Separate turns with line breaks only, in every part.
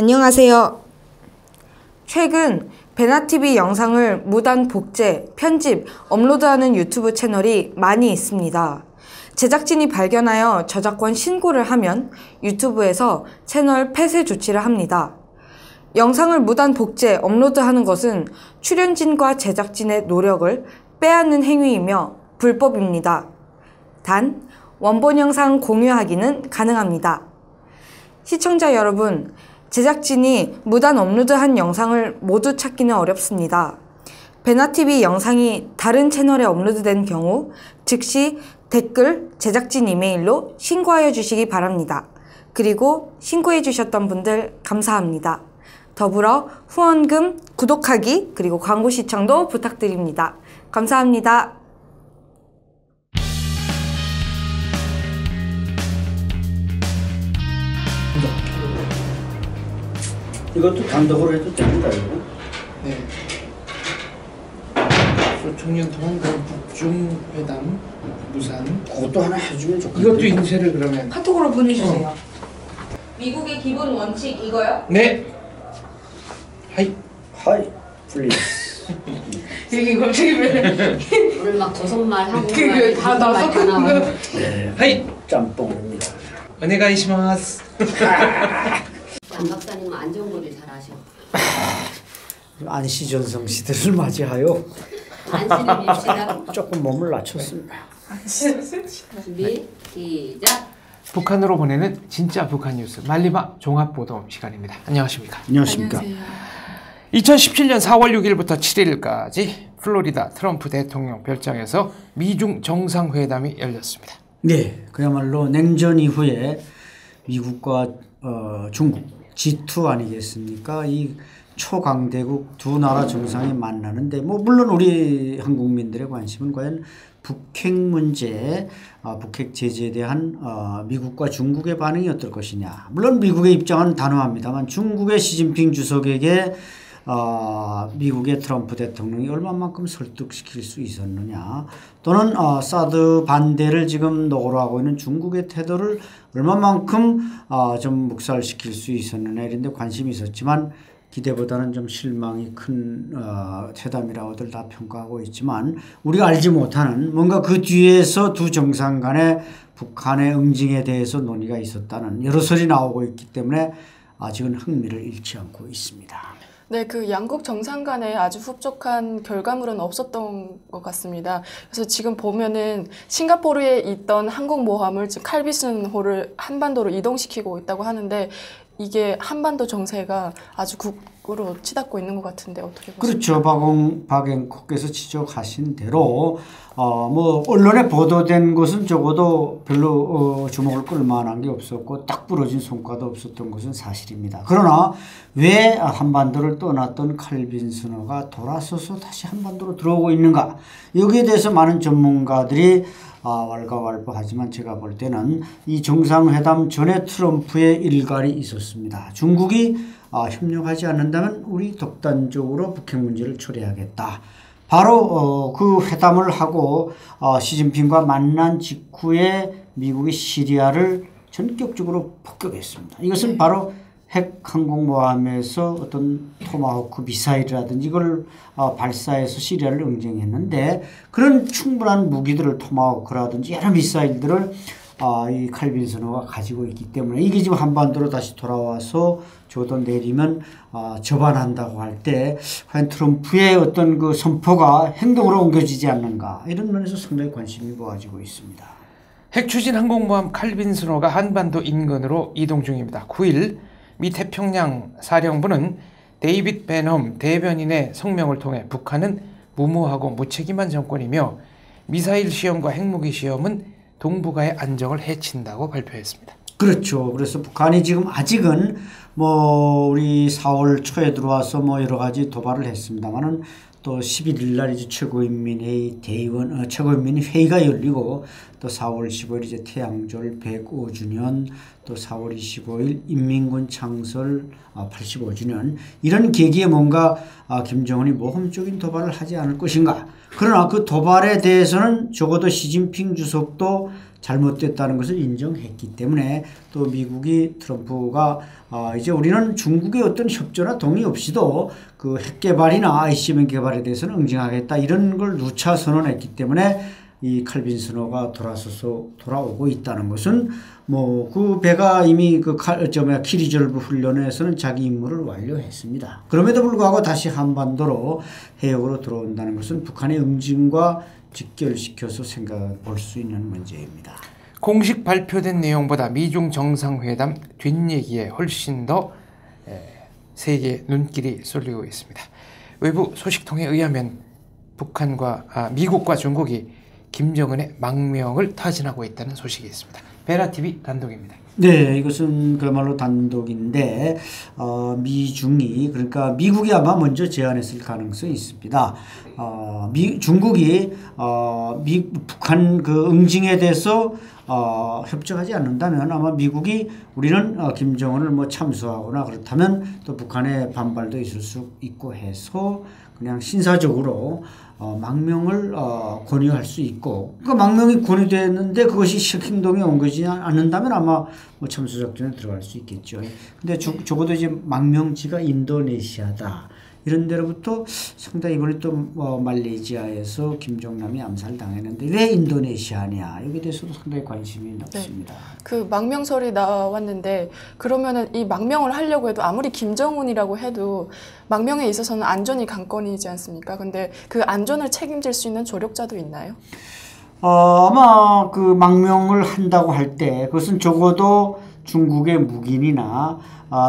안녕하세요. 최근 베나TV 영상을 무단 복제, 편집, 업로드하는 유튜브 채널이 많이 있습니다. 제작진이 발견하여 저작권 신고를 하면 유튜브에서 채널 폐쇄 조치를 합니다. 영상을 무단 복제, 업로드하는 것은 출연진과 제작진의 노력을 빼앗는 행위이며 불법입니다. 단, 원본 영상 공유하기는 가능합니다. 시청자 여러분, 제작진이 무단 업로드한 영상을 모두 찾기는 어렵습니다. 베나TV 영상이 다른 채널에 업로드된 경우 즉시 댓글, 제작진 이메일로 신고하여 주시기 바랍니다. 그리고 신고해 주셨던 분들 감사합니다. 더불어 후원금, 구독하기, 그리고 광고 시청도 부탁드립니다. 감사합니다.
이것도 단독으로 해도 됩니다, 이거?
네. 소총연통은 그 북중회담, 무산.
그것도 하나 해주면 좋겠네.
이것도 인쇄를 그러면.
카톡으로 보내주세요. 미국의 기본 원칙 이거요?
네. 하이.
하이, 플리즈.
이게 갑자기 왜?
오늘 막 조선말, 한국말,
그게 다 나서
다 나와요.
네,
하이.
짬뽕입니다.
오네가이시마스.
안 박사님은 안전거리 잘 아셔.
안시전성 시대를 맞이하여
안시는 밉시다.
조금 몸을 낮췄습니다.
준비, 시작.
북한으로 보내는 진짜 북한 뉴스 말리바 종합보도 시간입니다. 안녕하십니까?
안녕하십니까?
2017년 4월 6일부터 7일까지 플로리다 트럼프 대통령 별장에서 미중 정상회담이 열렸습니다.
네, 그야말로 냉전 이후에 미국과 중국 G2 아니겠습니까? 이 초강대국 두 나라 정상이 만나는데 물론 우리 한국민들의 관심은 과연 북핵 문제, 북핵 제재에 대한 미국과 중국의 반응이 어떨 것이냐. 물론 미국의 입장은 단호합니다만 중국의 시진핑 주석에게 미국의 트럼프 대통령이 얼마만큼 설득시킬 수 있었느냐, 또는 사드 반대를 지금 노골하고 있는 중국의 태도를 얼마만큼 좀 묵살시킬 수 있었느냐, 이런 데 관심이 있었지만 기대보다는 좀 실망이 큰 회담이라고들 다 평가하고 있지만 우리가 알지 못하는 뭔가 그 뒤에서 두 정상 간의 북한의 응징에 대해서 논의가 있었다는 여러 설이 나오고 있기 때문에 아직은 흥미를 잃지 않고 있습니다.
네, 그 양국 정상 간에 아주 흡족한 결과물은 없었던 것 같습니다. 그래서 지금 보면은 싱가포르에 있던 항공모함을 지금 칼비슨호를 한반도로 이동시키고 있다고 하는데 이게 한반도 정세가 아주 국으로 치닫고 있는 것 같은데 어떻게 보십니까?
그렇죠. 박앵커께서 지적하신 대로 언론에 보도된 것은 적어도 별로 주목을 끌 만한 게 없었고 딱 부러진 성과도 없었던 것은 사실입니다. 그러나 왜 한반도를 떠났던 칼빈슨호가 돌아서서 다시 한반도로 들어오고 있는가, 여기에 대해서 많은 전문가들이 왈가왈부하지만 제가 볼 때는 이 정상회담 전에 트럼프의 일갈이 있었습니다. 중국이 협력하지 않는다면 우리 독단적으로 북핵 문제를 처리하겠다. 바로 그 회담을 하고 시진핑과 만난 직후에 미국이 시리아를 전격적으로 폭격했습니다. 이것은 바로 핵 항공모함에서 어떤 토마호크 미사일이라든지 이걸 발사해서 시리아를 응징했는데, 그런 충분한 무기들을 토마호크라든지 여러 미사일들을 이 칼빈슨호가 가지고 있기 때문에 이게 지금 한반도로 다시 돌아와서 저도 내리면 접안한다고 할 때 과연 트럼프의 어떤 그 선포가 행동으로 옮겨지지 않는가, 이런 면에서 상당히 관심이 모아지고 있습니다.
핵추진 항공모함 칼빈슨호가 한반도 인근으로 이동 중입니다. 9일 미 태평양 사령부는 데이빗 벤엄 대변인의 성명을 통해 북한은 무모하고 무책임한 정권이며 미사일 시험과 핵무기 시험은 동북아의 안정을 해친다고 발표했습니다. 그렇죠.
그래서 북한이 지금 아직은 우리 4월 초에 들어와서 여러 가지 도발을 했습니다만은 또 11일 날 이제 최고인민회의 최고인민회의가 열리고 또 4월 15일 이제 태양절 105주년, 또 4월 25일 인민군 창설 85주년 이런 계기에 뭔가 김정은이 모험적인 도발을 하지 않을 것인가. 그러나 그 도발에 대해서는 적어도 시진핑 주석도 잘못됐다는 것을 인정했기 때문에 또 미국이 트럼프가 이제 우리는 중국의 어떤 협조나 동의 없이도 그 핵 개발이나 ICBM 개발에 대해서는 응징하겠다 이런 걸 누차 선언했기 때문에 이 칼빈 스노가 돌아오고 있다는 것은 뭐 그 배가 이미 그 키리졸브 훈련에서는 자기 임무를 완료했습니다. 그럼에도 불구하고 다시 한반도로 해역으로 들어온다는 것은 북한의 응징과 직결시켜서 생각해 볼 수 있는 문제입니다.
공식 발표된 내용보다 미중 정상회담 뒷얘기에 훨씬 더 세계의 눈길이 쏠리고 있습니다. 외부 소식통에 의하면 미국과 중국이 김정은의 망명을 타진하고 있다는 소식이 있습니다. 베라TV 단독입니다.
네, 이것은 그야말로 단독인데 미중이 그러니까 미국이 아마 먼저 제안했을 가능성이 있습니다. 중국이 북한 그 응징에 대해서 협조하지 않는다면 아마 미국이 우리는 김정은을 뭐 참수하거나 그렇다면 또 북한의 반발도 있을 수 있고 해서 그냥 신사적으로 망명을 권유할 수 있고 그러니까 망명이 권유됐는데 그것이 행동에 옮겨지지 않는다면 아마 뭐 참수작전에 들어갈 수 있겠죠. 근데 적어도 이제 망명지가 인도네시아다. 이런 데로부터 상당히 이번에 또 말레이시아에서 김정남이 암살당했는데 왜 인도네시아냐 여기에 대해서도 상당히 관심이 높습니다.
네. 그 망명설이 나왔는데 그러면은 이 망명을 하려고 해도 아무리 김정은이라고 해도 망명에 있어서는 안전이 관건이지 않습니까? 근데 그 안전을 책임질 수 있는 조력자도 있나요?
아마 그 망명을 한다고 할 때 그것은 적어도 중국의 묵인이나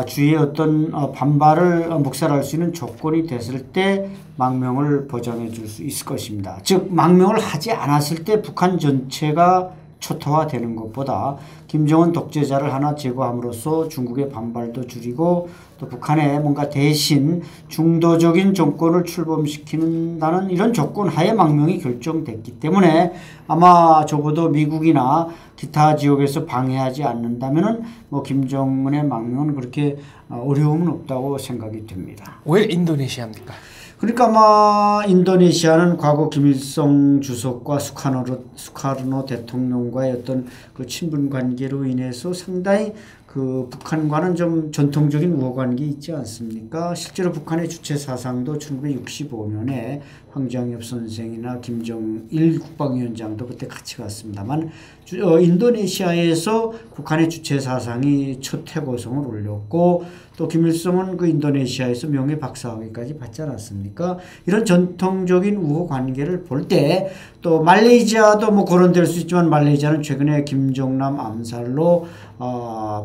주위의 어떤 반발을 묵살할 수 있는 조건이 됐을 때 망명을 보장해 줄 수 있을 것입니다. 즉 망명을 하지 않았을 때 북한 전체가 초토화되는 것보다 김정은 독재자를 하나 제거함으로써 중국의 반발도 줄이고 또 북한에 뭔가 대신 중도적인 정권을 출범시키는다는 이런 조건 하에 망명이 결정됐기 때문에 아마 적어도 미국이나 기타 지역에서 방해하지 않는다면은 뭐 김정은의 망명은 그렇게 어려움은 없다고 생각이 됩니다.
왜 인도네시아입니까?
그러니까 아마 인도네시아는 과거 김일성 주석과 수카르노 대통령과의 어떤 그 친분 관계로 인해서 상당히 그 북한과는 좀 전통적인 우호 관계 있지 않습니까? 실제로 북한의 주체 사상도 1965년에 황정엽 선생이나 김정일 국방위원장도 그때 같이 갔습니다만 인도네시아에서 북한의 주체 사상이 첫 태고성을 올렸고 또 김일성은 그 인도네시아에서 명예 박사학위까지 받지 않았습니까? 이런 전통적인 우호 관계를 볼 때 또 말레이시아도 뭐 거론될 수 있지만 말레이시아는 최근에 김정남 암살로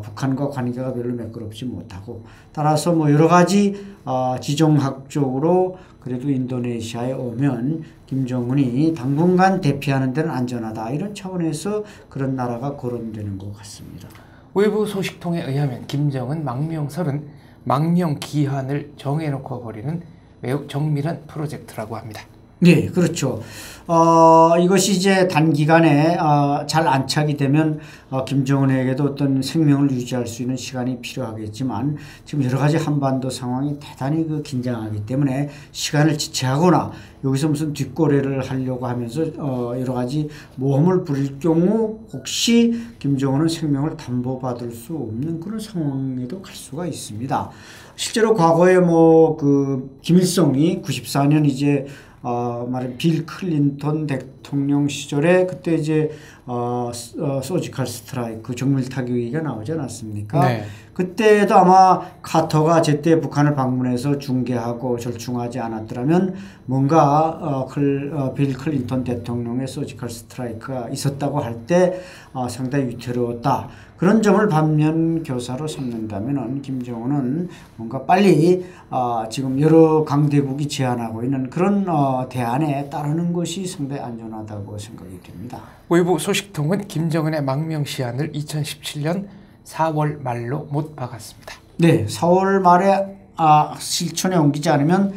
북한과 관계가 별로 매끄럽지 못하고 따라서 뭐 여러 가지 지정학적으로 그래도 인도네시아에 오면 김정은이 당분간 대피하는 데는 안전하다 이런 차원에서 그런 나라가 거론되는 것 같습니다.
외부 소식통에 의하면 김정은 망명설은 망명 기한을 정해놓고 버리는 매우 정밀한 프로젝트라고 합니다.
네, 그렇죠. 이것이 이제 단기간에 잘 안착이 되면 김정은에게도 어떤 생명을 유지할 수 있는 시간이 필요하겠지만 지금 여러 가지 한반도 상황이 대단히 긴장하기 때문에 시간을 지체하거나 여기서 무슨 뒷거래를 하려고 하면서 여러 가지 모험을 부릴 경우 혹시 김정은은 생명을 담보받을 수 없는 그런 상황에도 갈 수가 있습니다. 실제로 과거에 김일성이 94년 이제 말하면 빌 클린턴 대통령 시절에 그때 이제 서지컬 스트라이크 정밀 타격기가 나오지 않았습니까? 네. 그때도 아마 카터가 제때 북한을 방문해서 중계하고 절충하지 않았더라면 뭔가 빌 클린턴 대통령의 서지컬 스트라이크가 있었다고 할 때 상당히 위태로웠다. 그런 점을 반면 교사로 삼는다면 김정은은 뭔가 빨리 지금 여러 강대국이 제안하고 있는 그런 대안에 따르는 것이 상당히 안전하다고 생각이 됩니다.
외부 소식통은 김정은의 망명 시한을 2017년 4월 말로 못 박았습니다.
네, 4월 말에 실천에 옮기지 않으면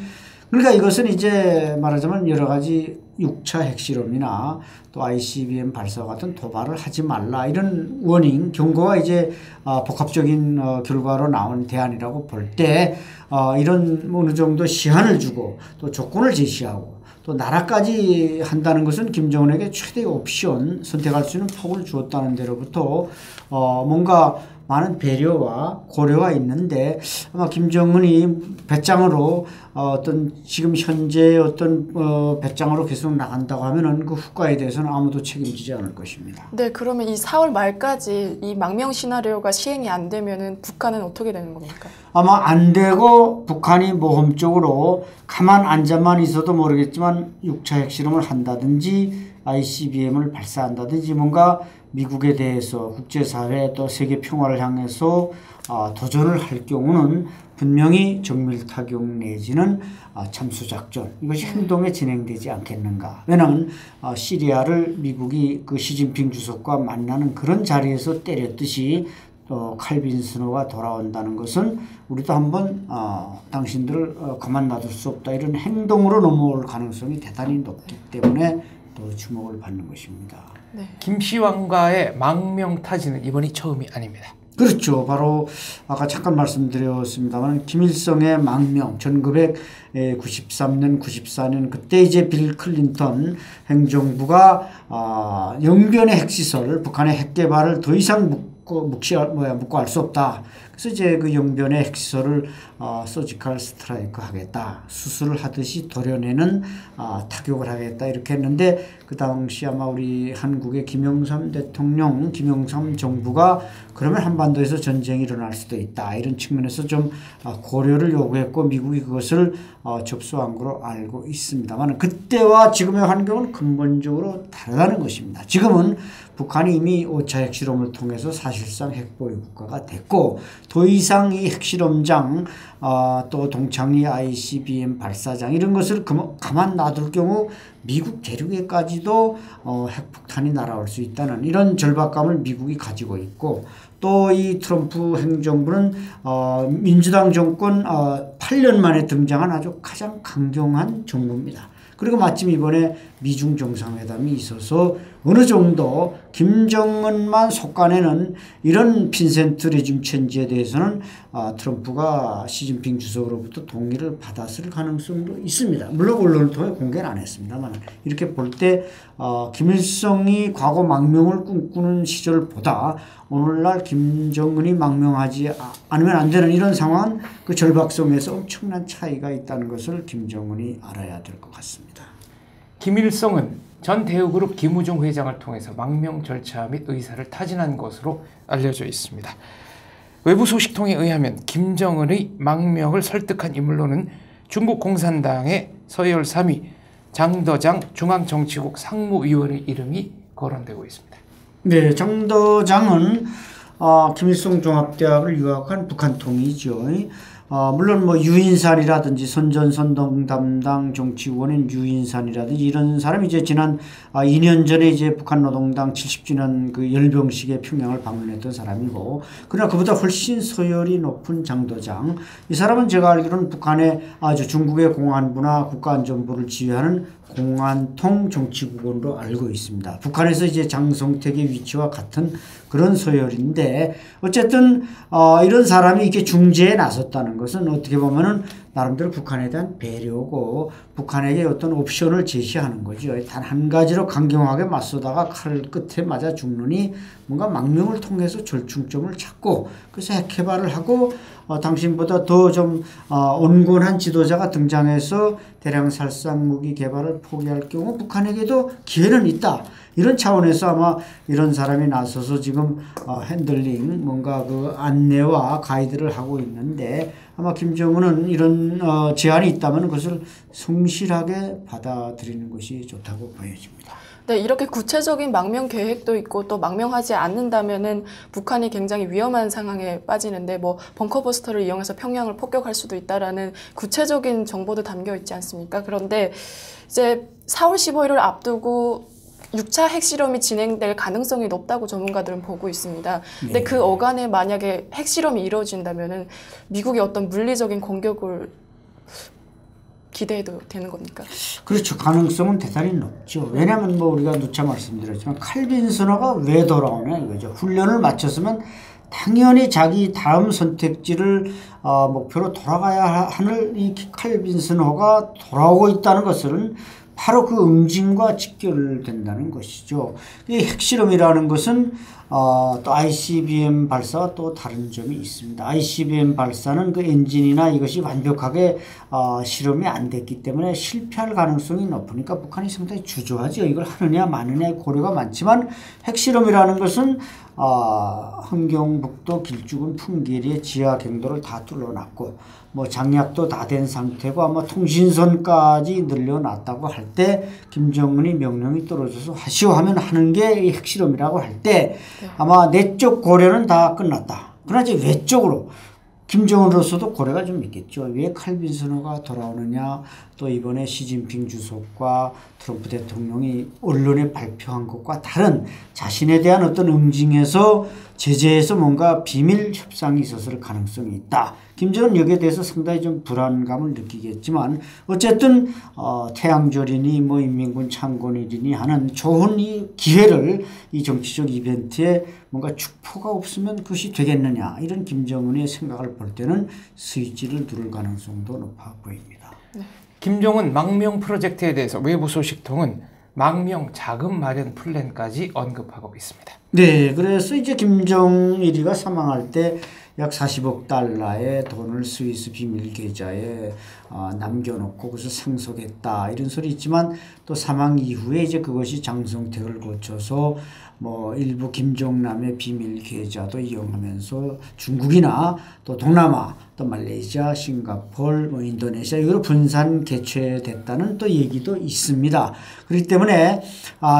그러니까 이것은 이제 말하자면 여러 가지 6차 핵실험이나 또 ICBM 발사 같은 도발을 하지 말라 이런 워닝 경고가 이제 복합적인 결과로 나온 대안이라고 볼 때 이런 어느 정도 시한을 주고 또 조건을 제시하고 또 나라까지 한다는 것은 김정은에게 최대 옵션 선택할 수 있는 폭을 주었다는 데로부터 뭔가 많은 배려와 고려가 있는데 아마 김정은이 배짱으로 어떤 지금 현재 어떤 배짱으로 계속 나간다고 하면은 그 후과에 대해서는 아무도 책임지지 않을 것입니다.
네, 그러면 이 4월 말까지 이 망명 시나리오가 시행이 안 되면은 북한은 어떻게 되는 겁니까?
아마 안 되고 북한이 모험적으로 가만 앉아만 있어도 모르겠지만 6차 핵실험을 한다든지 ICBM을 발사한다든지 뭔가 미국에 대해서 국제사회 또 세계 평화를 향해서 도전을 할 경우는 분명히 정밀타격 내지는 참수작전 이것이 행동에 진행되지 않겠는가. 왜냐하면 시리아를 미국이 그 시진핑 주석과 만나는 그런 자리에서 때렸듯이 또 칼빈 스노가 돌아온다는 것은 우리도 한번 당신들을 가만 놔둘 수 없다 이런 행동으로 넘어올 가능성이 대단히 높기 때문에 또 주목을 받는 것입니다.
네.
김씨왕과의 망명 타진은 이번이 처음이 아닙니다.
그렇죠. 바로 아까 잠깐 말씀드렸습니다만 김일성의 망명 1993년 94년 그때 이제 빌 클린턴 행정부가 영변의 핵시설 북한의 핵개발을 더 이상 묻고 할 수 없다. 그래서 이제 그 영변의 핵시설을 서지컬 스트라이크 하겠다. 수술을 하듯이 도려내는 타격을 하겠다. 이렇게 했는데 그 당시 아마 우리 한국의 김영삼 대통령, 김영삼 정부가 그러면 한반도에서 전쟁이 일어날 수도 있다. 이런 측면에서 좀 고려를 요구했고 미국이 그것을 접수한 거로 알고 있습니다만 그때와 지금의 환경은 근본적으로 다르다는 것입니다. 지금은 북한이 이미 5차 핵실험을 통해서 사실상 핵보유 국가가 됐고 더 이상 이 핵실험장 또 동창리 ICBM 발사장 이런 것을 가만 놔둘 경우 미국 대륙에까지도 핵폭탄이 날아올 수 있다는 이런 절박감을 미국이 가지고 있고 또 이 트럼프 행정부는 민주당 정권 8년 만에 등장한 아주 가장 강경한 정부입니다. 그리고 마침 이번에 미중 정상회담이 있어서 어느 정도 김정은만 속아내는 이런 빈센트 레짐 체인지에 대해서는 트럼프가 시진핑 주석으로부터 동의를 받았을 가능성도 있습니다. 물론 언론을 통해 공개는 안 했습니다만 이렇게 볼 때 김일성이 과거 망명을 꿈꾸는 시절보다 오늘날 김정은이 망명하지 않으면 안 되는 이런 상황은 그 절박성에서 엄청난 차이가 있다는 것을 김정은이 알아야 될 것 같습니다.
김일성은 전 대우그룹 김우중 회장을 통해서 망명 절차 및 의사를 타진한 것으로 알려져 있습니다. 외부 소식통에 의하면 김정은의 망명을 설득한 인물로는 중국 공산당의 서열 3위 장더장 중앙정치국 상무위원의 이름이 거론되고 있습니다. 네,
장더장은 김일성 종합대학을 유학한 북한통이죠. 물론 뭐 유인산이라든지 선전선동 담당 정치위원인 유인산이라든지 이런 사람이 이제 지난 2년 전에 이제 북한 노동당 70주년 그 열병식에 평양을 방문했던 사람이고 그러나 그보다 훨씬 서열이 높은 장도장 이 사람은 제가 알기로는 북한의 중국의 공안부나 국가안전부를 지휘하는 공안통 정치국원으로 알고 있습니다. 북한에서 이제 장성택의 위치와 같은 그런 서열인데 어쨌든 이런 사람이 이렇게 중재에 나섰다는 것은 어떻게 보면은 나름대로 북한에 대한 배려고 북한에게 어떤 옵션을 제시하는 거죠. 단 한 가지로 강경하게 맞서다가 칼 끝에 맞아 죽느니 뭔가 망명을 통해서 절충점을 찾고 그래서 핵개발을 하고 당신보다 더 좀 온건한 지도자가 등장해서 대량 살상 무기 개발을 포기할 경우 북한에게도 기회는 있다. 이런 차원에서 아마 이런 사람이 나서서 지금 핸들링 뭔가 그 안내와 가이드를 하고 있는데 아마 김정은은 이런 제안이 있다면 그것을 성실하게 받아들이는 것이 좋다고 보여집니다.
네, 이렇게 구체적인 망명 계획도 있고 또 망명하지 않는다면은 북한이 굉장히 위험한 상황에 빠지는데 뭐 벙커버스터를 이용해서 평양을 폭격할 수도 있다라는 구체적인 정보도 담겨 있지 않습니까? 그런데 이제 4월 15일을 앞두고 6차 핵실험이 진행될 가능성이 높다고 전문가들은 보고 있습니다. 근데 그 어간에 만약에 핵실험이 이루어진다면은 미국이 어떤 물리적인 공격을 기대해도 되는 겁니까?
그렇죠. 가능성은 대단히 높죠. 왜냐하면 뭐 우리가 누차 말씀드렸지만 칼빈 선호가 왜 돌아오냐 이거죠. 훈련을 마쳤으면 당연히 자기 다음 선택지를 목표로 돌아가야 하는 이 칼빈 선호가 돌아오고 있다는 것은 바로 그 응징과 직결된다는 것이죠. 이 핵실험이라는 것은 또 ICBM 발사와 또 다른 점이 있습니다. ICBM 발사는 그 엔진이나 이것이 완벽하게 실험이 안 됐기 때문에 실패할 가능성이 높으니까 북한이 상당히 주저하죠. 이걸 하느냐 마느냐의 고려가 많지만 핵실험이라는 것은 함경북도 길쭉은 풍계리의 지하 경도를 다 뚫어놨고 뭐 장약도 다 된 상태고 아마 통신선까지 늘려놨다고 할 때 김정은이 명령이 떨어져서 하시오 하면 하는 게 핵실험이라고 할 때 아마 내적 고려는 다 끝났다. 그러나 이제 외적으로 김정은으로서도 고려가 좀 있겠죠. 왜 칼빈 선호가 돌아오느냐. 또 이번에 시진핑 주석과 트럼프 대통령이 언론에 발표한 것과 다른 자신에 대한 어떤 응징에서 제재에서 뭔가 비밀 협상이 있었을 가능성이 있다. 김정은 여기에 대해서 상당히 좀 불안감을 느끼겠지만 어쨌든 태양절이니 뭐 인민군 창건일이니 하는 좋은 이 기회를 이 정치적 이벤트에 뭔가 축포가 없으면 그것이 되겠느냐 이런 김정은의 생각을 볼 때는 스위치를 누를 가능성도 높아 보입니다.
김정은 망명 프로젝트에 대해서 외부 소식통은 망명 자금 마련 플랜까지 언급하고 있습니다.
네, 그래서 이제 김정일이가 사망할 때 약 40억 달러의 돈을 스위스 비밀 계좌에 남겨놓고 그래서 상속했다 이런 소리 있지만 또 사망 이후에 이제 그것이 장성택을 거쳐서 뭐 일부 김정남의 비밀 계좌도 이용하면서 중국이나 또 동남아 또 말레이시아, 싱가포르, 뭐 인도네시아 이걸 분산 개최됐다는 또 얘기도 있습니다. 그렇기 때문에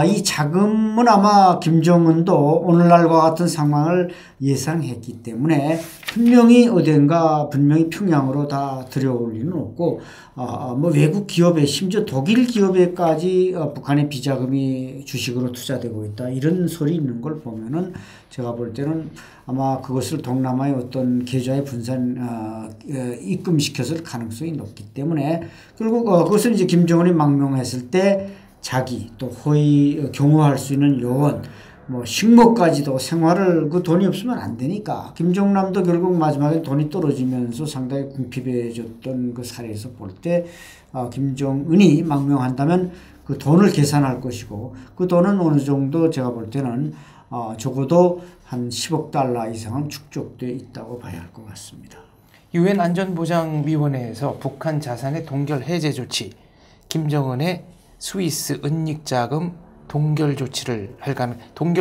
이 자금은 아마 김정은도 오늘날과 같은 상황을 예상했기 때문에 분명히 어딘가 분명히 평양으로 다 들여올 리는 없고 뭐 외국 기업에 심지어 독일 기업에까지 북한의 비자금이 주식으로 투자되고 있다 이런 소리 있는 걸 보면은 제가 볼 때는 아마 그것을 동남아의 어떤 계좌에 분산 입금시켰을 가능성이 높기 때문에 결국 그것을 이제 김정은이 망명했을 때 자기 또 허위 경호할 수 있는 요원 뭐 식모까지도 생활을 그 돈이 없으면 안 되니까 김정남도 결국 마지막에 돈이 떨어지면서 상당히 궁핍해졌던 그 사례에서 볼 때 김정은이 망명한다면 그 돈을 계산할 것이고 그 돈은 어느 정도 제가 볼 때는 적어도 한 10억 달러 이상은 축적되어 있다고 봐야 할 것 같습니다.
유엔 안전보장위원회에서 북한 자산의 동결 해제 조치, 김정은의 스위스 은닉자금 동결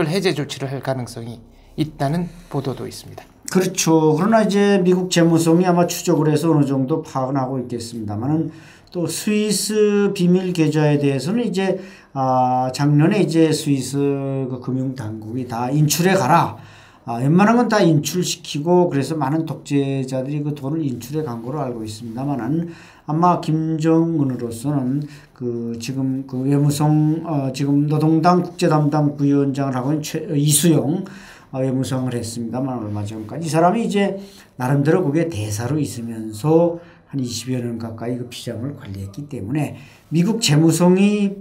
해제 조치를 할 가능성이 있다는 보도도 있습니다.
그렇죠. 그러나 이제 미국 재무성이 아마 추적을 해서 어느 정도 파악은 하고 있겠습니다만은 또 스위스 비밀 계좌에 대해서는 이제 작년에 이제 스위스 그 금융 당국이 다 인출해 가라. 웬만한 건 다 인출시키고 그래서 많은 독재자들이 그 돈을 인출해 간 거로 알고 있습니다만은 아마 김정은으로서는 그 지금 그 외무성 지금 노동당 국제담당 부위원장을 하고 있는 이수영 외무성을 했습니다만 얼마 전까지 이 사람이 이제 나름대로 그게 대사로 있으면서 한 20여 년 가까이 그 비자금을 관리했기 때문에 미국 재무성이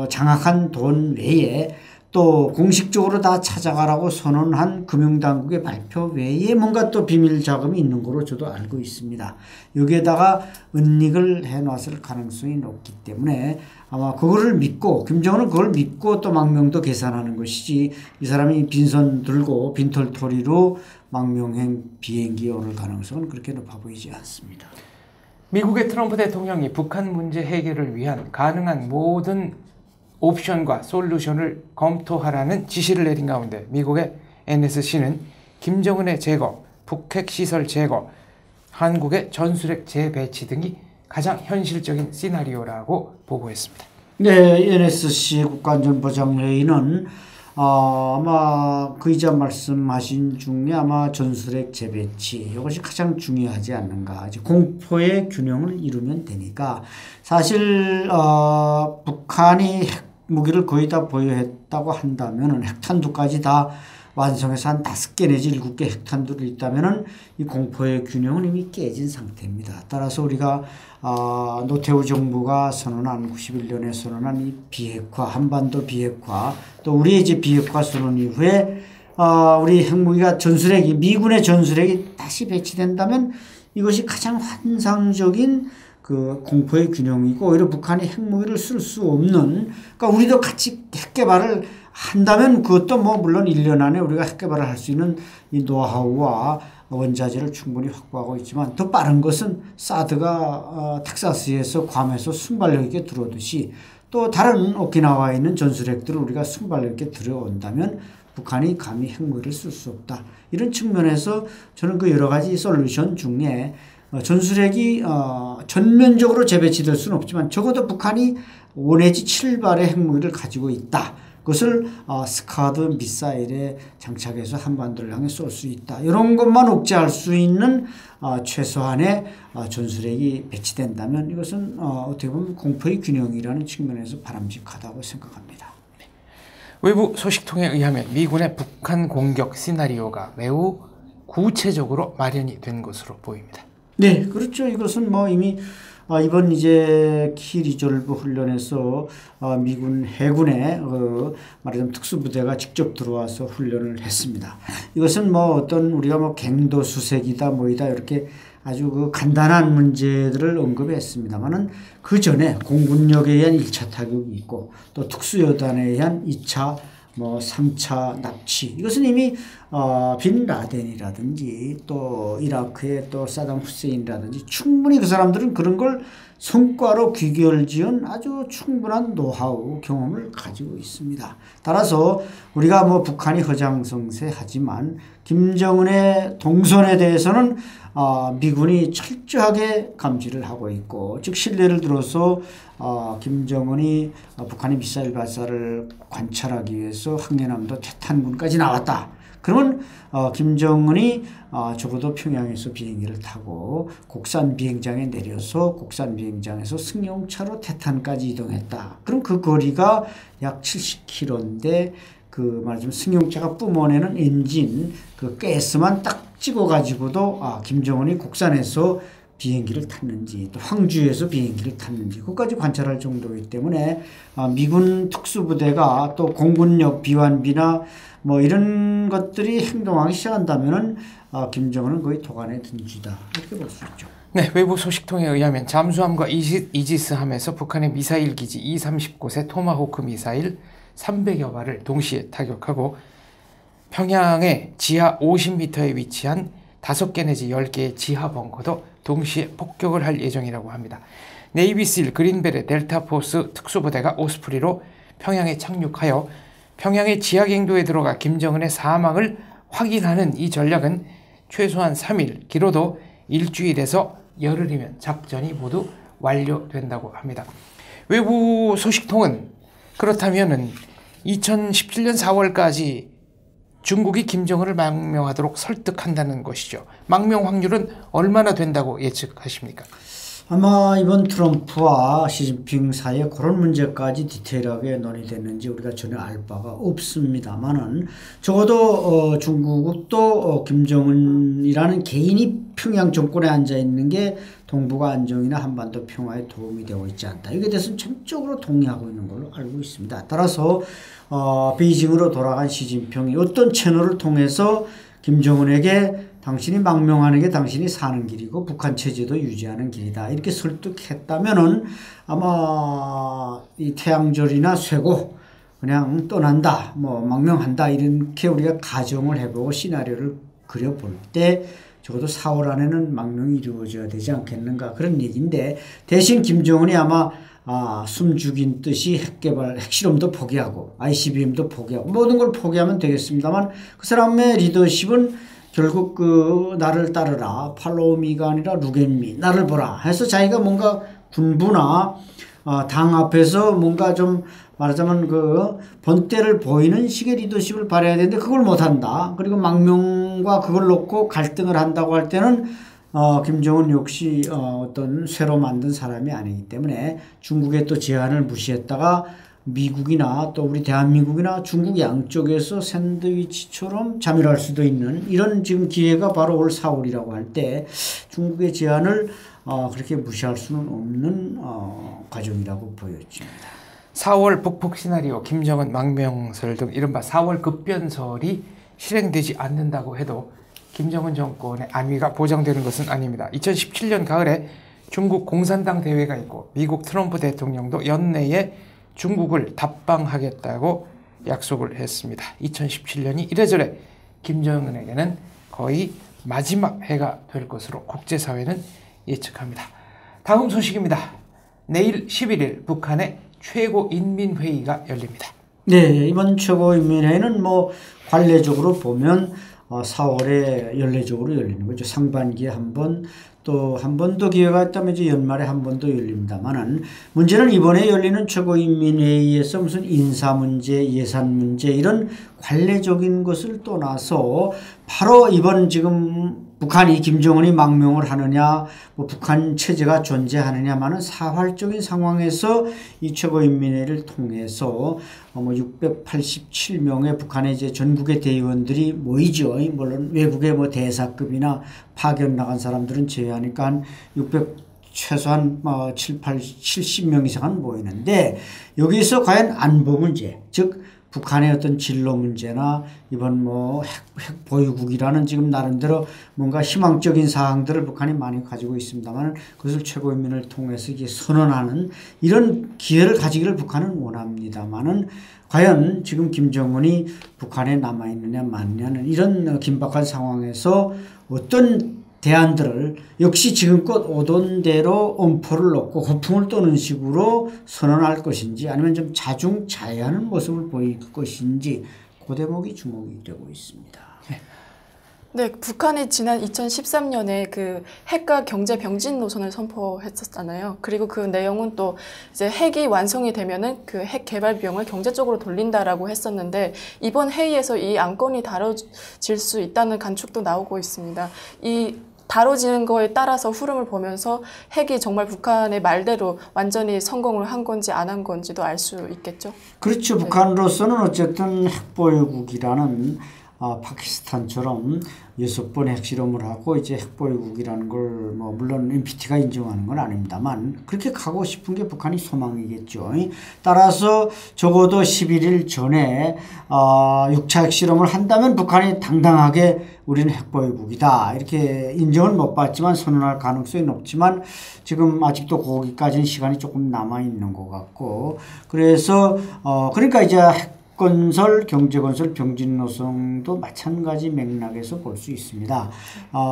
장악한 돈 외에 또 공식적으로 다 찾아가라고 선언한 금융당국의 발표 외에 뭔가 또 비밀 자금이 있는 걸로 저도 알고 있습니다. 여기에다가 은닉을 해놨을 가능성이 높기 때문에 아마 그거를 믿고 김정은은 그걸 믿고 또 망명도 계산하는 것이지 이 사람이 빈손 들고 빈털터리로 망명행 비행기에 오를 가능성은 그렇게 높아 보이지 않습니다.
미국의 트럼프 대통령이 북한 문제 해결을 위한 가능한 모든 옵션과 솔루션을 검토하라는 지시를 내린 가운데 미국의 NSC는 김정은의 제거, 북핵 시설 제거, 한국의 전술핵 재배치 등이 가장 현실적인 시나리오라고 보고했습니다.
네, NSC 국가안전보장회의는 아마 그 이자 말씀하신 중에 아마 전술핵 재배치 이것이 가장 중요하지 않는가. 이제 공포의 균형을 이루면 되니까 사실 북한이 핵 무기를 거의 다 보유했다고 한다면은 핵탄두까지 다 완성해서 한 5개 내지 7개 핵탄두를 있다면은 이 공포의 균형은 이미 깨진 상태입니다. 따라서 우리가 노태우 정부가 선언한 91년에 선언한 이 비핵화, 한반도 비핵화, 또 우리의 이제 비핵화 선언 이후에 우리 핵무기가 전술핵이 미군의 전술핵이 다시 배치된다면 이것이 가장 환상적인 그 공포의 균형이고 오히려 북한이 핵무기를 쓸 수 없는 그러니까 우리도 같이 핵개발을 한다면 그것도 뭐 물론 1년 안에 우리가 핵개발을 할 수 있는 이 노하우와 원자재를 충분히 확보하고 있지만 더 빠른 것은 사드가 텍사스에서 괌에서 순발력 있게 들어오듯이 또 다른 오키나와에 있는 전술핵들을 우리가 순발력 있게 들어온다면 북한이 감히 핵무기를 쓸 수 없다. 이런 측면에서 저는 그 여러 가지 솔루션 중에 전술핵이 전면적으로 재배치될 수는 없지만 적어도 북한이 5 내지 7발의 핵무기를 가지고 있다. 그것을 스카드 미사일에 장착해서 한반도를 향해 쏠 수 있다. 이런 것만 억제할 수 있는 최소한의 전술핵이 배치된다면 이것은 어떻게 보면 공포의 균형이라는 측면에서 바람직하다고 생각합니다.
외부 소식통에 의하면 미군의 북한 공격 시나리오가 매우 구체적으로 마련이 된 것으로 보입니다.
네, 그렇죠. 이것은 뭐 이미 이번 이제 키 리졸브 훈련에서 미군 해군의 말하자면 특수부대가 직접 들어와서 훈련을 했습니다. 이것은 뭐 어떤 우리가 뭐 갱도 수색이다 뭐이다 이렇게 아주 그 간단한 문제들을 언급했습니다만은 그 전에 공군력에 의한 1차 타격이 있고 또 특수여단에 의한 2차 뭐 3차 납치 이것은 이미 빈 라덴이라든지 또 이라크의 또 사담 후세인이라든지 충분히 그 사람들은 그런 걸 성과로 귀결지은 아주 충분한 노하우 경험을 가지고 있습니다. 따라서 우리가 뭐 북한이 허장성세하지만 김정은의 동선에 대해서는 미군이 철저하게 감지를 하고 있고 즉 신뢰를 들어서 김정은이 북한의 미사일 발사를 관찰하기 위해서 항해남도 태탄군까지 나왔다. 그러면 김정은이 적어도 평양에서 비행기를 타고 곡산 비행장에 내려서 곡산 비행장에서 승용차로 태탄까지 이동했다. 그럼 그 거리가 약 70km인데 그 말하자면 승용차가 뿜어내는 엔진 그 가스만 딱 찍어가지고도 김정은이 곡산에서 비행기를 탔는지 또 황주에서 비행기를 탔는지 그것까지 관찰할 정도이기 때문에 미군 특수부대가 또 공군력 비완비나 뭐 이런 것들이 행동하기 시작한다면은 김정은은 거의 도간에 든 쥐다 이렇게 볼 수 있죠.
네, 외부 소식통에 의하면 잠수함과 이지스함에서 북한의 미사일 기지 230곳의 토마호크 미사일 300여 발을 동시에 타격하고 평양의 지하 50m에 위치한 5개 내지 10개의 지하 벙커도 동시에 폭격을 할 예정이라고 합니다. 네이비실 그린벨의 델타포스 특수부대가 오스프리로 평양에 착륙하여 평양의 지하 갱도에 들어가 김정은의 사망을 확인하는 이 전략은 최소한 3일, 길어도 일주일에서 열흘이면 작전이 모두 완료된다고 합니다. 외부 소식통은 그렇다면은 2017년 4월까지 중국이 김정은을 망명하도록 설득한다는 것이죠. 망명 확률은 얼마나 된다고 예측하십니까?
아마 이번 트럼프와 시진핑 사이에 그런 문제까지 디테일하게 논의됐는지 우리가 전혀 알 바가 없습니다만은 적어도 중국도 김정은이라는 개인이 평양 정권에 앉아 있는 게 동북아 안정이나 한반도 평화에 도움이 되고 있지 않다. 이게 대해서는 전적으로 동의하고 있는 걸로 알고 있습니다. 따라서 베이징으로 돌아간 시진핑이 어떤 채널을 통해서 김정은에게 당신이 망명하는 게 당신이 사는 길이고 북한 체제도 유지하는 길이다. 이렇게 설득했다면은 아마 이 태양절이나 쇠고 그냥 떠난다, 뭐 망명한다 이렇게 우리가 가정을 해보고 시나리오를 그려볼 때 적어도 4월 안에는 망명이 이루어져야 되지 않겠는가 그런 얘기인데 대신 김정은이 아마 숨 죽인 듯이 핵개발, 핵실험도 포기하고 ICBM도 포기하고 모든 걸 포기하면 되겠습니다만 그 사람의 리더십은 결국 그 나를 따르라 팔로우미가 아니라 룩앤미 나를 보라 해서 자기가 뭔가 군부나 당 앞에서 뭔가 좀 말하자면 그 본때를 보이는 식의 리더십을 발휘해야 되는데 그걸 못한다. 그리고 망명과 그걸 놓고 갈등을 한다고 할 때는 김정은 역시 어떤 새로 만든 사람이 아니기 때문에 중국의 또 제안을 무시했다가 미국이나 또 우리 대한민국이나 중국 양쪽에서 샌드위치처럼 자멸할 수도 있는 이런 지금 기회가 바로 올 4월이라고 할 때 중국의 제안을 그렇게 무시할 수는 없는 과정이라고 보여집니다.
4월 북폭 시나리오, 김정은 망명설 등 이른바 4월 급변설이 실행되지 않는다고 해도 김정은 정권의 안위가 보장되는 것은 아닙니다. 2017년 가을에 중국 공산당 대회가 있고 미국 트럼프 대통령도 연내에 중국을 답방하겠다고 약속을 했습니다. 2017년이 이래저래 김정은에게는 거의 마지막 해가 될 것으로 국제사회는 예측합니다. 다음 소식입니다. 내일 11일 북한의 최고인민회의가 열립니다.
네, 이번 최고인민회의는 뭐 관례적으로 보면 4월에 연례적으로 열리는 거죠. 상반기에 한 번, 또 한 번 더 기회가 있다면 이제 연말에 한 번 더 열립니다만은 문제는 이번에 열리는 최고인민회의에서 무슨 인사 문제, 예산 문제 이런 관례적인 것을 떠나서 바로 이번 지금 북한이 김정은이 망명을 하느냐, 뭐 북한 체제가 존재하느냐만은 사활적인 상황에서 이 최고인민회의를 통해서 뭐 687명의 북한의 이제 전국의 대의원들이 모이죠. 물론 외국의 뭐 대사급이나 파견 나간 사람들은 제외하니까 한 600 최소한 70명 이상은 모이는데 여기서 과연 안보 문제, 즉 북한의 어떤 진로 문제나 이번 뭐 핵 보유국이라는 지금 나름대로 뭔가 희망적인 사항들을 북한이 많이 가지고 있습니다만 그것을 최고인민을 통해서 이게 선언하는 이런 기회를 가지기를 북한은 원합니다만은 과연 지금 김정은이 북한에 남아있느냐 마느냐는 이런 긴박한 상황에서 어떤 대안들을 역시 지금껏 오던 대로 엄포를 놓고 거품을 떠는 식으로 선언할 것인지 아니면 좀 자중자애하는 모습을 보일 것인지 그 대목이 주목이 되고 있습니다.
네, 북한이 지난 2013년에 그 핵과 경제 병진 노선을 선포했었잖아요. 그리고 그 내용은 또 이제 핵이 완성이 되면은 그 핵 개발 비용을 경제 쪽으로 돌린다라고 했었는데 이번 회의에서 이 안건이 다뤄질 수 있다는 관측도 나오고 있습니다. 이 다뤄지는 거에 따라서 흐름을 보면서 핵이 정말 북한의 말대로 완전히 성공을 한 건지 안 한 건지도 알 수 있겠죠.
그렇죠. 네. 북한으로서는 어쨌든 핵보유국이라는 파키스탄처럼 6번의 핵실험을 하고 이제 핵보유국이라는 걸 뭐 물론 NPT가 인정하는 건 아닙니다만 그렇게 가고 싶은 게 북한이 소망이겠죠. 따라서 적어도 11일 전에 6차 핵실험을 한다면 북한이 당당하게 우리는 핵보유국이다 이렇게 인정은 못 받지만 선언할 가능성이 높지만 지금 아직도 거기까지는 시간이 조금 남아 있는 것 같고 그래서 그러니까 이제 건설, 경제건설, 병진노선도 마찬가지 맥락에서 볼 수 있습니다.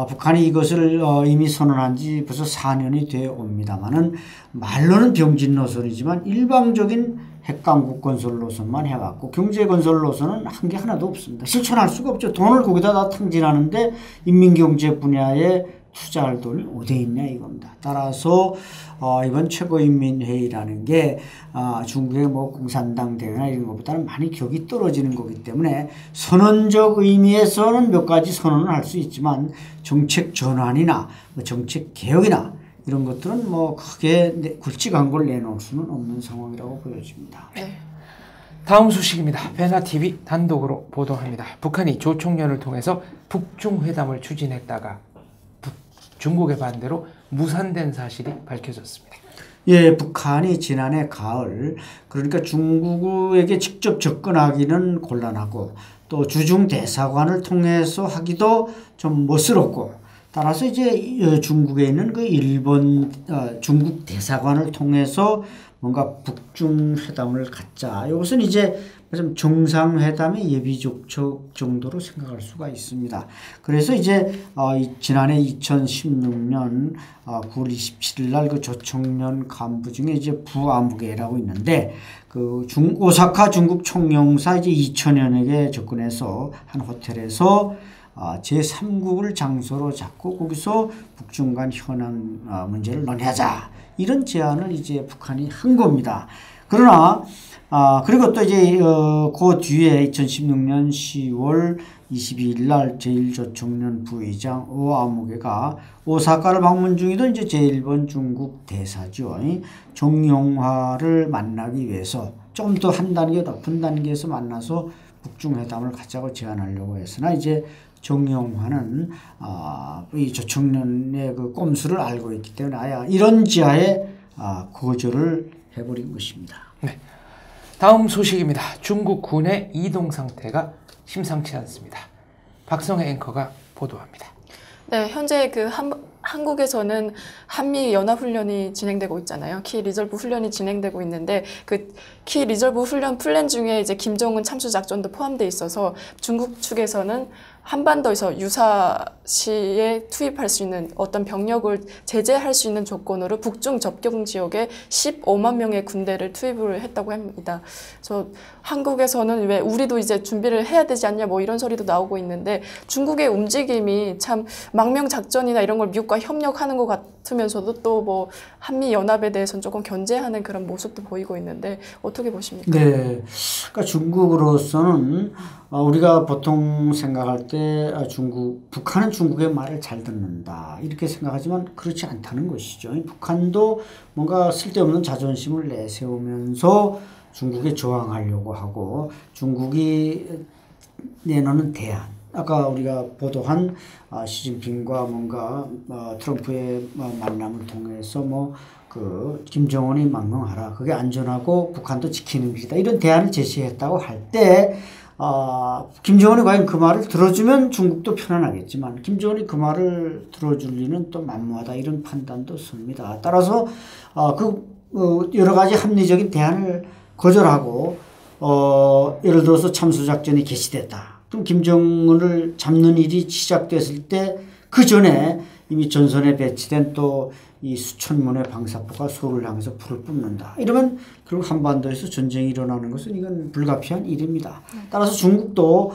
북한이 이것을 이미 선언한 지 벌써 4년이 되어 옵니다만은 말로는 병진노선이지만 일방적인 핵강국 건설 노선만 해왔고 경제건설 노선은 한 게 하나도 없습니다. 실천할 수가 없죠. 돈을 거기다 다 탕진하는데 인민경제 분야에 투자할 돈이 어디 있냐 이겁니다. 따라서 이번 최고인민회의라는 게 중국의 뭐 공산당 대회나 이런 것보다는 많이 격이 떨어지는 거기 때문에 선언적 의미에서는 몇 가지 선언을 할 수 있지만 정책 전환이나 정책 개혁이나 이런 것들은 뭐 크게 굵직한 걸 내놓을 수는 없는 상황이라고 보여집니다.
네.
다음 소식입니다. 베나TV 단독으로 보도합니다. 북한이 조총련을 통해서 북중회담을 추진했다가 중국의 반대로 무산된 사실이 밝혀졌습니다.
예, 북한이 지난해 가을 그러니까 중국에게 직접 접근하기는 곤란하고 또 주중 대사관을 통해서 하기도 좀 멋스럽고 따라서 이제 중국에 있는 그 일본 중국 대사관을 통해서 뭔가 북중 회담을 갖자. 이것은 이제 정상회담의 예비조처 정도로 생각할 수가 있습니다. 그래서 이제 지난해 2016년 9월 27일 날 그 조총련 간부 중에 이제 부아무개라고 있는데 그 오사카 중국 총영사 이제 2천여명에게 접근해서 한 호텔에서 제3국을 장소로 잡고 거기서 북중 간 현안 문제를 논의하자 이런 제안을 이제 북한이 한 겁니다. 그러나 그리고 또 이제 그 뒤에 2016년 10월 22일 날 제1조총련 부의장 오아무개가 오사카를 방문 중이던 이제 제1번 중국 대사죠. 정용화를 만나기 위해서 좀 더 한 단계 높은 단계에서 만나서 북중회담을 갖자고 제안하려고 했으나 이제 정용화는 이 조청년의 그 꼼수를 알고 있기 때문에 이런 지하에 거절을 해버린 것입니다.
네. 다음 소식입니다. 중국 군의 이동 상태가 심상치 않습니다. 박성혜 앵커가 보도합니다.
네, 현재 한국에서는 한미 연합 훈련이 진행되고 있잖아요. 키 리저브 훈련이 진행되고 있는데 그 키 리저브 훈련 플랜 중에 이제 김정은 참수 작전도 포함되어 있어서 중국 측에서는 한반도에서 유사시에 투입할 수 있는 어떤 병력을 제재할 수 있는 조건으로 북중 접경 지역에 15만 명의 군대를 투입을 했다고 합니다. 그래서 한국에서는 왜 우리도 이제 준비를 해야 되지 않냐 뭐 이런 소리도 나오고 있는데 중국의 움직임이 참 망명 작전이나 이런 걸 미국과 협력하는 것 같으면서도 또 뭐 한미 연합에 대해서는 조금 견제하는 그런 모습도 보이고 있는데 어떻게 보십니까?
네, 그러니까 중국으로서는 우리가 보통 생각할 때 북한은 중국의 말을 잘 듣는다 이렇게 생각하지만 그렇지 않다는 것이죠. 북한도 뭔가 쓸데없는 자존심을 내세우면서 중국에 저항하려고 하고 중국이 내놓는 대안 아까 우리가 보도한 시진핑과 뭔가 트럼프의 만남을 통해서 김정은이 망명하라 그게 안전하고 북한도 지키는 길이다 이런 대안을 제시했다고 할 때 김정은이 과연 그 말을 들어주면 중국도 편안하겠지만 김정은이 그 말을 들어줄 리는 또 만무하다 이런 판단도 섭니다. 따라서 여러 가지 합리적인 대안을 거절하고 예를 들어서 참수작전이 개시됐다. 그럼 김정은을 잡는 일이 시작됐을 때 그 전에 이미 전선에 배치된 또 이 수천 문의 방사포가 서울을 향해서 불을 뿜는다. 이러면 결국 한반도에서 전쟁이 일어나는 것은 이건 불가피한 일입니다. 따라서 중국도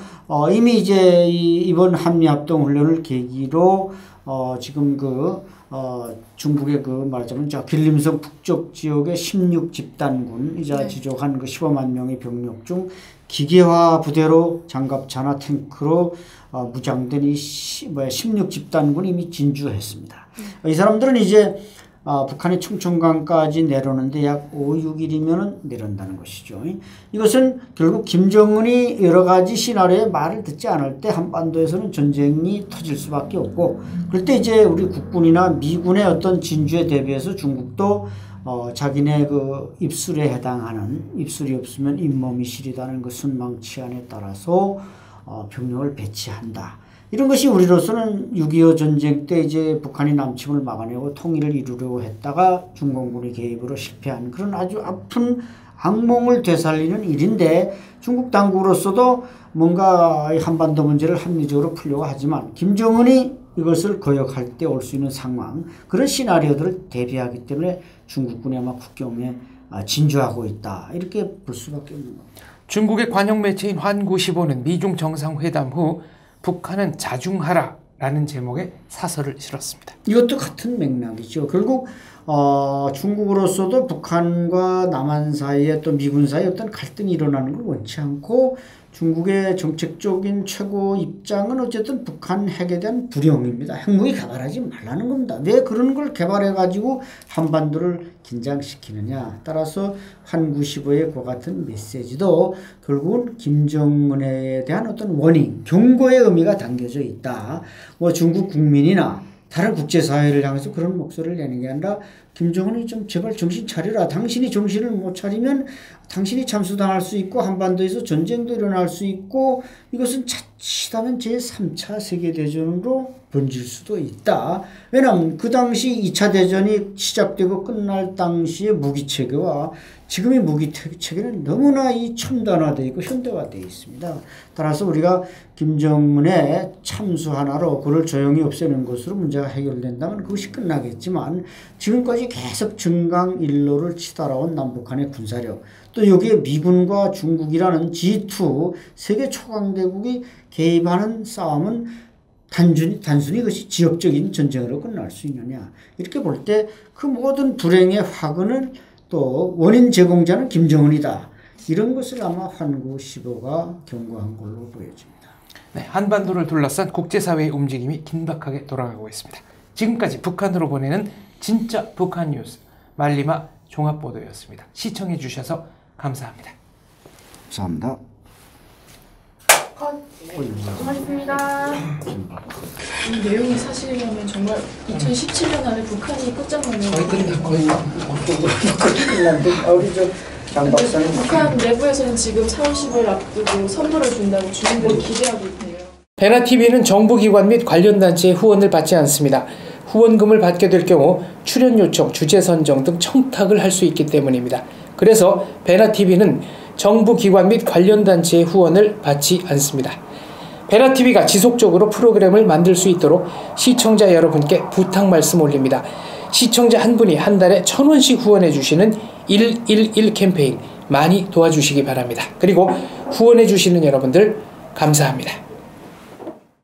이미 이제 이번 한미합동 훈련을 계기로 지금 중국의 말하자면 길림성 북쪽 지역의 16집단군 지족한 15만 명의 병력 중 기계화 부대로 장갑차나 탱크로 무장된 이 16집단군이 이미 진주했습니다. 이 사람들은 이제 북한의 충청강까지 내려오는데 약 5, 6일이면 내려온다는 것이죠. 이것은 결국 김정은이 여러 가지 시나리오의 말을 듣지 않을 때 한반도에서는 전쟁이 터질 수밖에 없고 그럴 때 이제 우리 국군이나 미군의 어떤 진주에 대비해서 중국도 자기네 입술에 해당하는 입술이 없으면 잇몸이 시리다는 순망치안에 따라서 병력을 배치한다. 이런 것이 우리로서는 6.25 전쟁 때 이제 북한이 남침을 막아내고 통일을 이루려고 했다가 중공군의 개입으로 실패한 그런 아주 아픈 악몽을 되살리는 일인데 중국 당국으로서도 뭔가 한반도 문제를 합리적으로 풀려고 하지만 김정은이 이것을 거역할 때 올 수 있는 상황 그런 시나리오들을 대비하기 때문에 중국군이 아마 국경에 진주하고 있다. 이렇게 볼 수밖에 없는 겁니다.
중국의 관영 매체인 환구시보는 미중 정상회담 후 북한은 자중하라라는 제목의 사설을 실었습니다.
이것도 같은 맥락이죠. 결국 중국으로서도 북한과 남한 사이에 또 미군 사이에 어떤 갈등이 일어나는 걸 원치 않고 중국의 정책적인 최고 입장은 어쨌든 북한 핵에 대한 불용입니다. 핵무기 개발하지 말라는 겁니다. 왜 그런 걸 개발해가지고 한반도를 긴장시키느냐. 따라서 환구시보의 그 같은 메시지도 결국은 김정은에 대한 어떤 워닝, 경고의 의미가 담겨져 있다. 중국 국민이나 다른 국제사회를 향해서 그런 목소리를 내는 게 아니라 김정은이 좀 제발 정신 차려라. 당신이 정신을 못 차리면 당신이 참수당할 수 있고 한반도에서 전쟁도 일어날 수 있고 이것은 자칫하면 제3차 세계대전으로 번질 수도 있다. 왜냐하면 그 당시 2차 대전이 시작되고 끝날 당시의 무기체계와 지금의 무기체계는 너무나 첨단화되어 있고 현대화되어 있습니다. 따라서 우리가 김정은의 참수 하나로 그를 조용히 없애는 것으로 문제가 해결된다면 그것이 끝나겠지만 지금까지 계속 증강일로를 치달아온 남북한의 군사력 또 여기에 미군과 중국이라는 G2 세계 초강대국이 개입하는 싸움은 단순히 그것이 지역적인 전쟁으로 끝날 수 있느냐. 이렇게 볼 때 그 모든 불행의 화근은 또 원인 제공자는 김정은이다. 이런 것을 아마 환구시보가 경고한 걸로 보여집니다.
네, 한반도를 둘러싼 국제사회의 움직임이 긴박하게 돌아가고 있습니다. 지금까지 북한으로 보내는 진짜 북한 뉴스 말리마 종합보도였습니다. 시청해 주셔서 감사합니다.
감사합니다.
고맙습니다. 이 내용이 사실이라면 정말 2017년 안에 북한이 끝장나면
우리 장 박사님.
북한 내부에서는 지금 4월 10일 앞두고 선물을 준다고 주민들이 기대하고 있네요.
베나TV는 정부기관 및 관련 단체의 후원을 받지 않습니다. 후원금을 받게 될 경우 출연 요청, 주제 선정 등 청탁을 할 수 있기 때문입니다. 그래서 베나TV는 정부기관 및 관련 단체의 후원을 받지 않습니다. 베나TV가 지속적으로 프로그램을 만들 수 있도록 시청자 여러분께 부탁 말씀 올립니다. 시청자 한 분이 한 달에 1,000원씩 후원해 주시는 111 캠페인 많이 도와주시기 바랍니다. 그리고 후원해 주시는 여러분들 감사합니다.